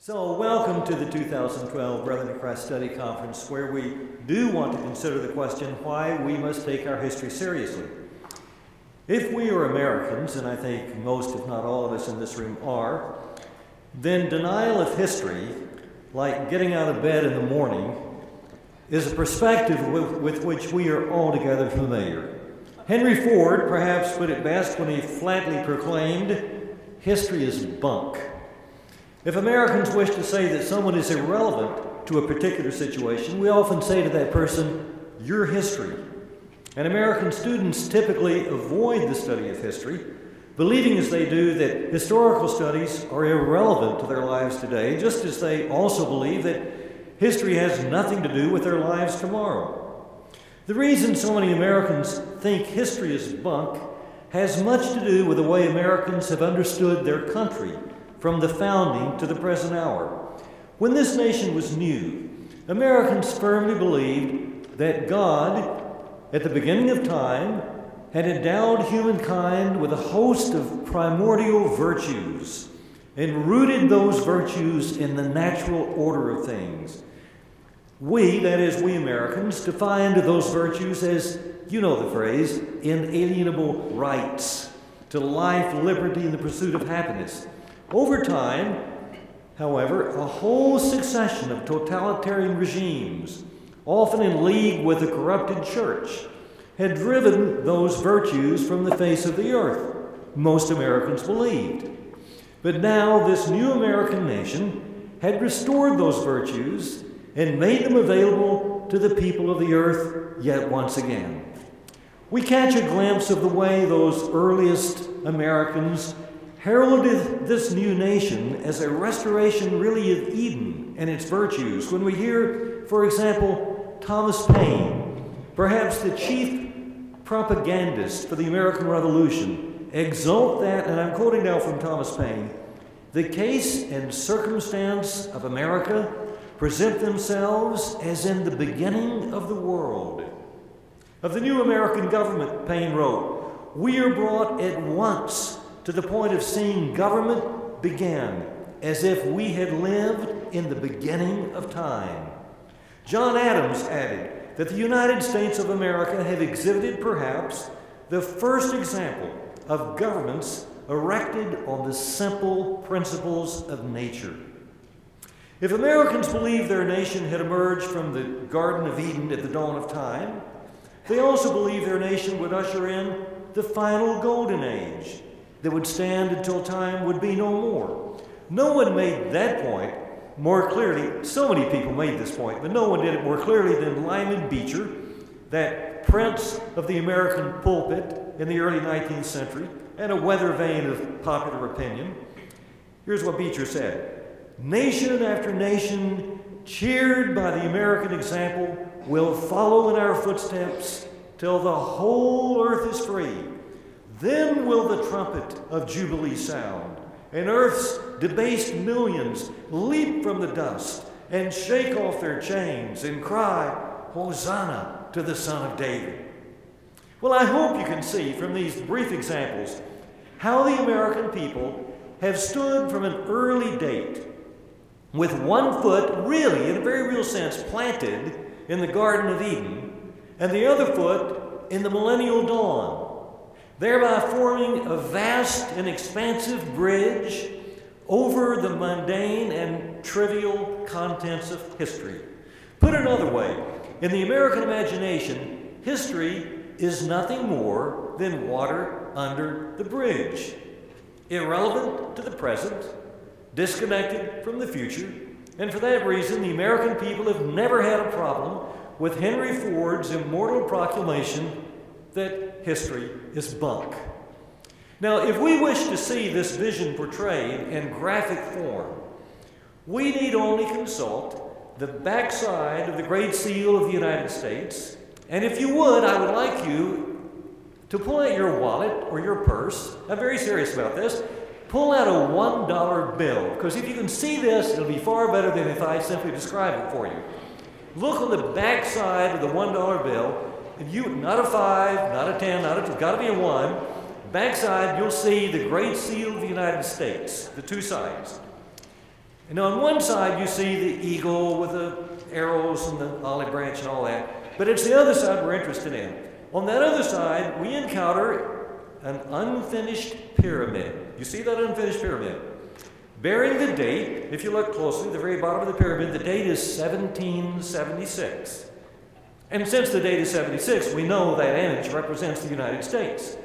So welcome to the 2012 Brethren in Christ Study Conference, where we do want to consider the question why we must take our history seriously. If we are Americans, and I think most if not all of us in this room are, then denial of history, like getting out of bed in the morning, is a perspective with which we are altogether familiar. Henry Ford perhaps put it best when he flatly proclaimed, "History is bunk." If Americans wish to say that someone is irrelevant to a particular situation, we often say to that person, "Your history." And American students typically avoid the study of history, believing as they do that historical studies are irrelevant to their lives today, just as they also believe that history has nothing to do with their lives tomorrow. The reason so many Americans think history is bunk has much to do with the way Americans have understood their country from the founding to the present hour. When this nation was new, Americans firmly believed that God, at the beginning of time, had endowed humankind with a host of primordial virtues and rooted those virtues in the natural order of things. We, that is, we Americans, defined those virtues as, you know the phrase, inalienable rights to life, liberty, and the pursuit of happiness. Over time, however, a whole succession of totalitarian regimes, often in league with the corrupted church, had driven those virtues from the face of the earth, most Americans believed. But now this new American nation had restored those virtues and made them available to the people of the earth yet once again. We catch a glimpse of the way those earliest Americans heralded this new nation as a restoration really of Eden and its virtues. When we hear, for example, Thomas Paine, perhaps the chief propagandist for the American Revolution, exult that, and I'm quoting now from Thomas Paine, "The case and circumstance of America present themselves as in the beginning of the world." Of the new American government, Paine wrote, "We are brought at once to the point of seeing government begin as if we had lived in the beginning of time." John Adams added that the United States of America have exhibited perhaps the first example of governments erected on the simple principles of nature. If Americans believe their nation had emerged from the Garden of Eden at the dawn of time, they also believe their nation would usher in the final golden age that would stand until time would be no more. No one made that point more clearly. So many people made this point, but no one did it more clearly than Lyman Beecher, that prince of the American pulpit in the early 19th century, and a weather vane of popular opinion. Here's what Beecher said: "Nation after nation, cheered by the American example, will follow in our footsteps till the whole earth is free. Then will the trumpet of Jubilee sound, and earth's debased millions leap from the dust and shake off their chains and cry, 'Hosanna to the Son of David.'" Well, I hope you can see from these brief examples how the American people have stood from an early date with one foot really, in a very real sense, planted in the Garden of Eden and the other foot in the millennial dawn, thereby forming a vast and expansive bridge over the mundane and trivial contents of history. Put another way, in the American imagination, history is nothing more than water under the bridge, irrelevant to the present, disconnected from the future, and for that reason, the American people have never had a problem with Henry Ford's immortal proclamation that history is bunk. Now, if we wish to see this vision portrayed in graphic form, we need only consult the backside of the Great Seal of the United States. And if you would, I would like you to pull out your wallet or your purse. I'm very serious about this. Pull out a $1 bill, because if you can see this, it'll be far better than if I simply describe it for you. Look on the backside of the $1 bill, and you, not a 5, not a 10, not a 2, got to be a 1. Backside, you'll see the Great Seal of the United States, the two sides. And on one side, you see the eagle with the arrows and the olive branch and all that. But it's the other side we're interested in. On that other side, we encounter an unfinished pyramid. You see that unfinished pyramid? Bearing the date, if you look closely, at the very bottom of the pyramid, the date is 1776. And since the date is 76, we know that image represents the United States.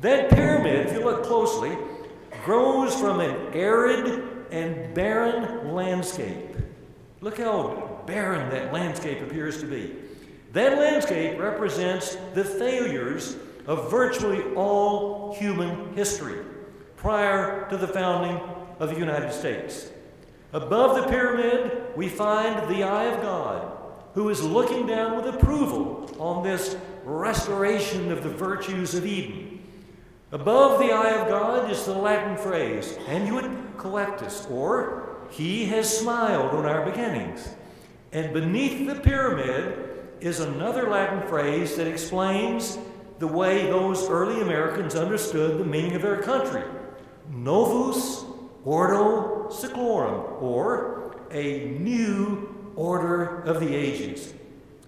That pyramid, if you look closely, grows from an arid and barren landscape. Look how barren that landscape appears to be. That landscape represents the failures of virtually all human history prior to the founding of the United States. Above the pyramid, we find the eye of God, who is looking down with approval on this restoration of the virtues of Eden. Above the eye of God is the Latin phrase, annuit collectus, or he has smiled on our beginnings. And beneath the pyramid is another Latin phrase that explains the way those early Americans understood the meaning of their country. Novus Ordo Seclorum, or a new order of the ages.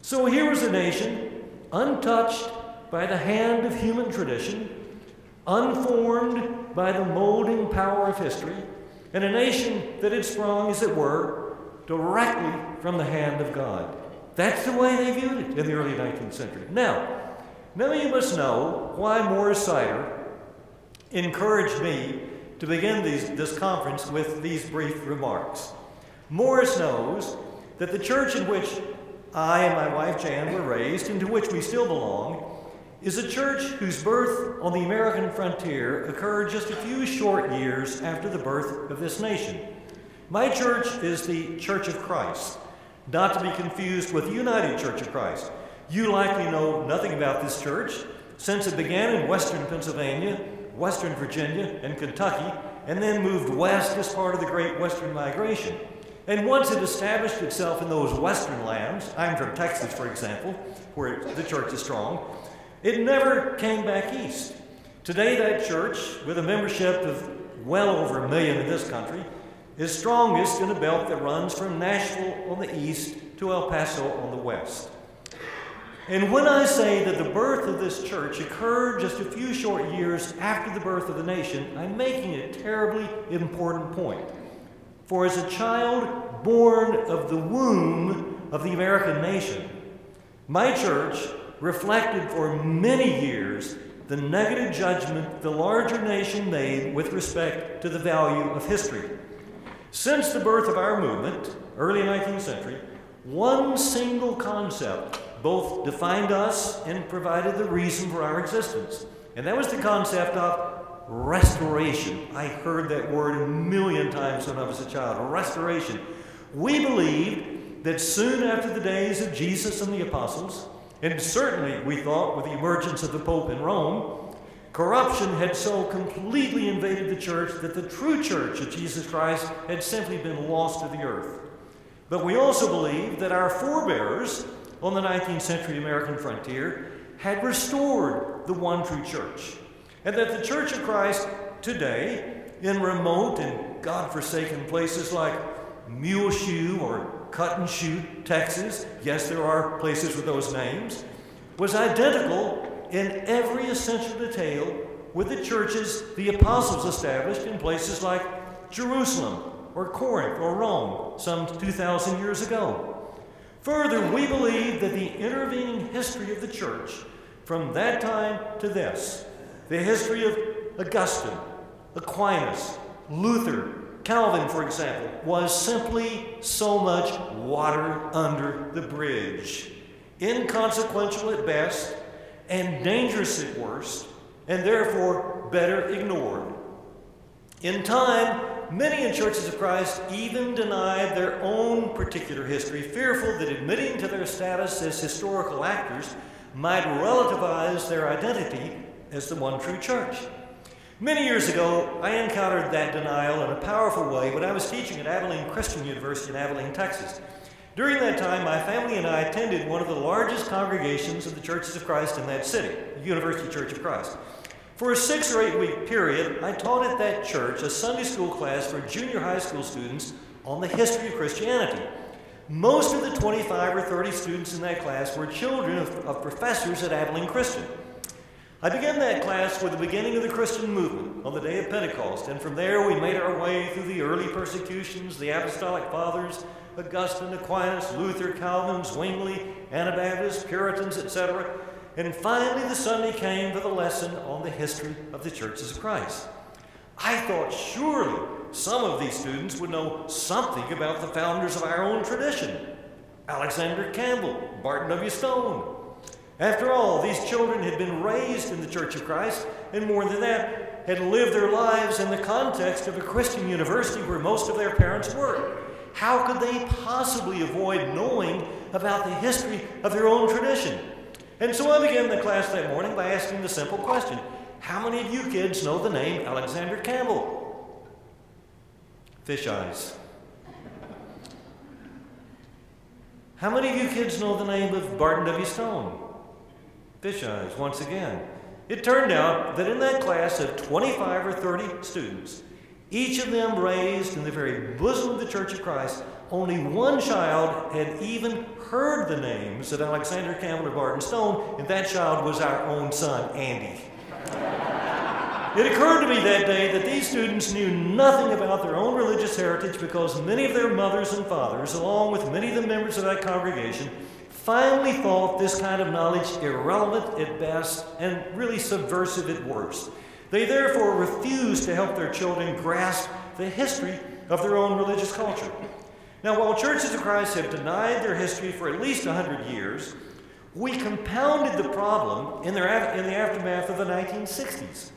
So here was a nation untouched by the hand of human tradition, unformed by the molding power of history, and a nation that had sprung, as it were, directly from the hand of God. That's the way they viewed it in the early 19th century. Now you must know why Morris Sider encouraged me to begin this conference with these brief remarks. Morris knows that the church in which I and my wife Jan were raised, and to which we still belong, is a church whose birth on the American frontier occurred just a few short years after the birth of this nation. My church is the Church of Christ, not to be confused with the United Church of Christ. You likely know nothing about this church, since it began in western Pennsylvania, western Virginia, and Kentucky, and then moved west as part of the Great Western Migration. And once it established itself in those western lands, I'm from Texas, for example, where the church is strong, it never came back east. Today, that church, with a membership of well over 1 million in this country, is strongest in a belt that runs from Nashville on the east to El Paso on the west. And when I say that the birth of this church occurred just a few short years after the birth of the nation, I'm making a terribly important point. For as a child born of the womb of the American nation, my church reflected for many years the negative judgment the larger nation made with respect to the value of history. Since the birth of our movement, early 19th century, one single concept both defined us and provided the reason for our existence. And that was the concept of restoration. I heard that word 1,000,000 times when I was a child, restoration. We believed that soon after the days of Jesus and the apostles, and certainly we thought with the emergence of the Pope in Rome, corruption had so completely invaded the church that the true church of Jesus Christ had simply been lost to the earth. But we also believed that our forebears on the 19th century American frontier had restored the one true church, and that the Church of Christ today, in remote and God-forsaken places like Muleshoe or Cut and Shoot, Texas, yes, there are places with those names, was identical in every essential detail with the churches the apostles established in places like Jerusalem or Corinth or Rome some 2,000 years ago. Further, we believe that the intervening history of the church from that time to this, the history of Augustine, Aquinas, Luther, Calvin, for example, was simply so much water under the bridge, inconsequential at best and dangerous at worst, and therefore better ignored. In time, many in churches of Christ even denied their own particular history, fearful that admitting to their status as historical actors might relativize their identity as the one true church. Many years ago, I encountered that denial in a powerful way when I was teaching at Abilene Christian University in Abilene, Texas. During that time, my family and I attended one of the largest congregations of the Churches of Christ in that city, the University Church of Christ. For a 6 or 8 week period, I taught at that church a Sunday school class for junior high school students on the history of Christianity. Most of the 25 or 30 students in that class were children of professors at Abilene Christian. I began that class with the beginning of the Christian movement on the day of Pentecost, and from there we made our way through the early persecutions, the Apostolic Fathers, Augustine, Aquinas, Luther, Calvin, Zwingli, Anabaptists, Puritans, etc. And finally the Sunday came for the lesson on the history of the churches of Christ. I thought surely some of these students would know something about the founders of our own tradition, Alexander Campbell, Barton W. Stone. After all, these children had been raised in the Church of Christ, and more than that, had lived their lives in the context of a Christian university where most of their parents worked. How could they possibly avoid knowing about the history of their own tradition? And so I began the class that morning by asking the simple question, how many of you kids know the name Alexander Campbell? Fish eyes. How many of you kids know the name of Barton W. Stone? Fish eyes once again. It turned out that in that class of 25 or 30 students, each of them raised in the very bosom of the Church of Christ, only one child had even heard the names of Alexander Campbell or Barton Stone, and that child was our own son, Andy. It occurred to me that day that these students knew nothing about their own religious heritage because many of their mothers and fathers, along with many of the members of that congregation, finally thought this kind of knowledge irrelevant at best and really subversive at worst. They therefore refused to help their children grasp the history of their own religious culture. Now, while churches of Christ have denied their history for at least 100 years, we compounded the problem in the aftermath of the 1960s.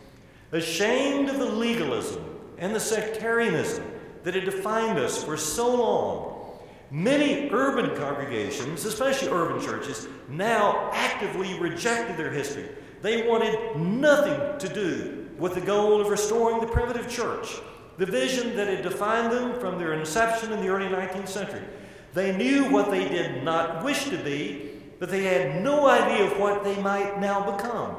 Ashamed of the legalism and the sectarianism that had defined us for so long, many urban congregations, especially urban churches, now actively rejected their history. They wanted nothing to do with the goal of restoring the primitive church, the vision that had defined them from their inception in the early 19th century. They knew what they did not wish to be, but they had no idea of what they might now become.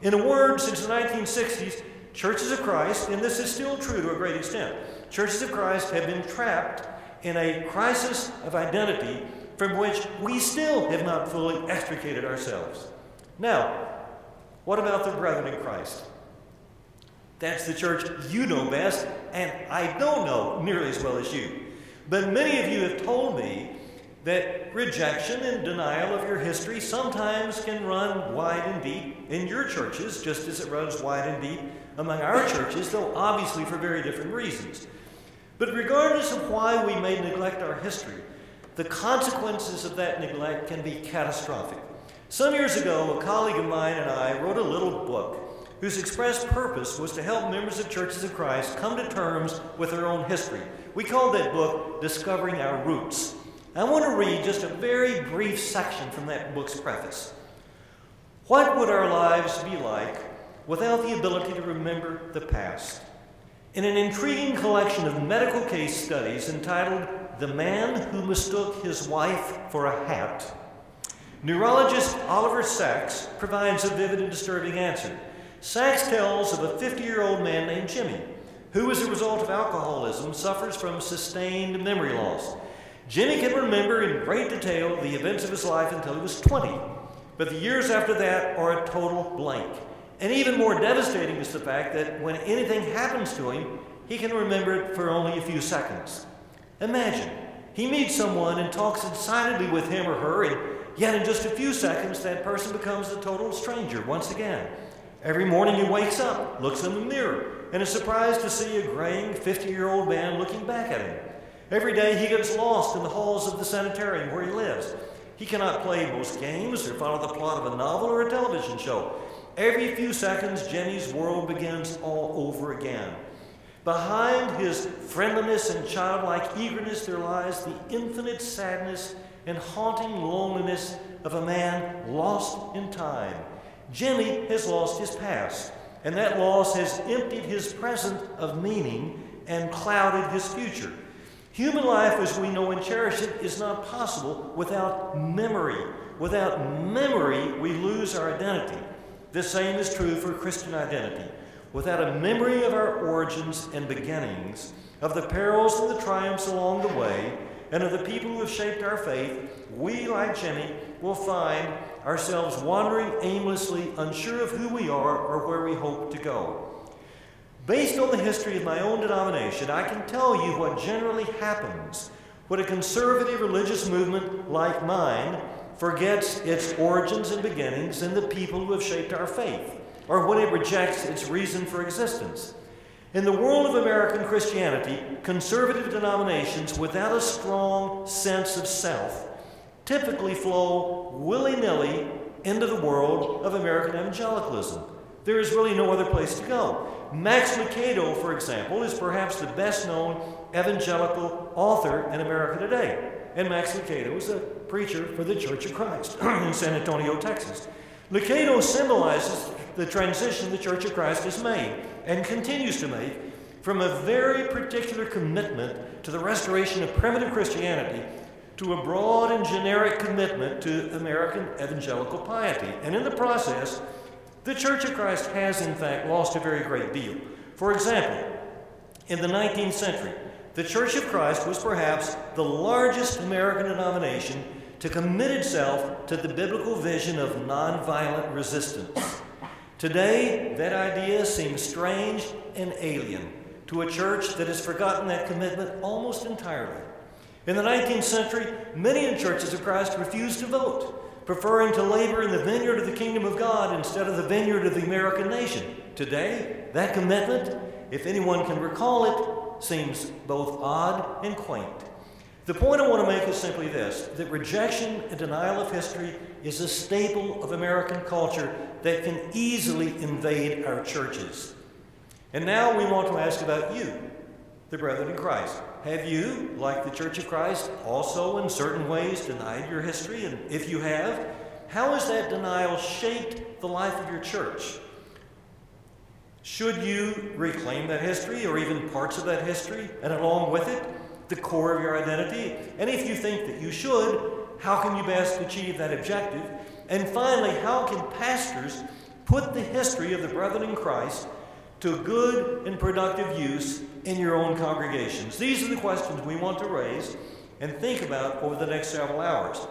In a word, since the 1960s, churches of Christ, and this is still true to a great extent, churches of Christ have been trapped in a crisis of identity from which we still have not fully extricated ourselves. Now, what about the brethren in Christ? That's the church you know best, and I don't know nearly as well as you. But many of you have told me that rejection and denial of your history sometimes can run wide and deep in your churches, just as it runs wide and deep among our churches, though obviously for very different reasons. But regardless of why we may neglect our history, the consequences of that neglect can be catastrophic. Some years ago, a colleague of mine and I wrote a little book whose express purpose was to help members of churches of Christ come to terms with their own history. We called that book Discovering Our Roots. I want to read just a very brief section from that book's preface. What would our lives be like without the ability to remember the past? In an intriguing collection of medical case studies entitled The Man Who Mistook His Wife for a Hat, neurologist Oliver Sacks provides a vivid and disturbing answer. Sacks tells of a 50-year-old man named Jimmy, who as a result of alcoholism suffers from sustained memory loss. Jimmy can remember in great detail the events of his life until he was 20, but the years after that are a total blank. And even more devastating is the fact that when anything happens to him, he can remember it for only a few seconds. Imagine, he meets someone and talks excitedly with him or her, and yet in just a few seconds, that person becomes a total stranger once again. Every morning he wakes up, looks in the mirror, and is surprised to see a graying 50-year-old man looking back at him. Every day he gets lost in the halls of the sanitarium where he lives. He cannot play most games or follow the plot of a novel or a television show. Every few seconds, Jenny's world begins all over again. Behind his friendliness and childlike eagerness, there lies the infinite sadness and haunting loneliness of a man lost in time. Jimmy has lost his past, and that loss has emptied his present of meaning and clouded his future. Human life as we know and cherish it is not possible without memory. Without memory, we lose our identity. The same is true for Christian identity. without a memory of our origins and beginnings, of the perils and the triumphs along the way, and of the people who have shaped our faith, we, like Jimmy, will find ourselves wandering aimlessly, unsure of who we are or where we hope to go. Based on the history of my own denomination, I can tell you what generally happens when a conservative religious movement like mine forgets its origins and beginnings and the people who have shaped our faith, or when it rejects its reason for existence. In the world of American Christianity, conservative denominations without a strong sense of self typically flow willy-nilly into the world of American evangelicalism. There is really no other place to go. Max Lucado, for example, is perhaps the best-known evangelical author in America today. And Max Lucado is a preacher for the Church of Christ in San Antonio, Texas. Lucado symbolizes the transition the Church of Christ has made and continues to make from a very particular commitment to the restoration of primitive Christianity to a broad and generic commitment to American evangelical piety. And in the process, the Church of Christ has, in fact, lost a very great deal. For example, in the 19th century, the Church of Christ was perhaps the largest American denomination to commit itself to the biblical vision of nonviolent resistance. Today, that idea seems strange and alien to a church that has forgotten that commitment almost entirely. In the 19th century, many in churches of Christ refused to vote, preferring to labor in the vineyard of the kingdom of God instead of the vineyard of the American nation. Today, that commitment, if anyone can recall it, seems both odd and quaint. The point I want to make is simply this, that rejection and denial of history is a staple of American culture that can easily invade our churches. And now we want to ask about you, the brethren in Christ. Have you, like the Church of Christ, also in certain ways denied your history? And if you have, how has that denial shaped the life of your church? Should you reclaim that history, or even parts of that history, and along with it, the core of your identity? And if you think that you should, how can you best achieve that objective? And finally, how can pastors put the history of the brethren in Christ to good and productive use in your own congregations? These are the questions we want to raise and think about over the next several hours.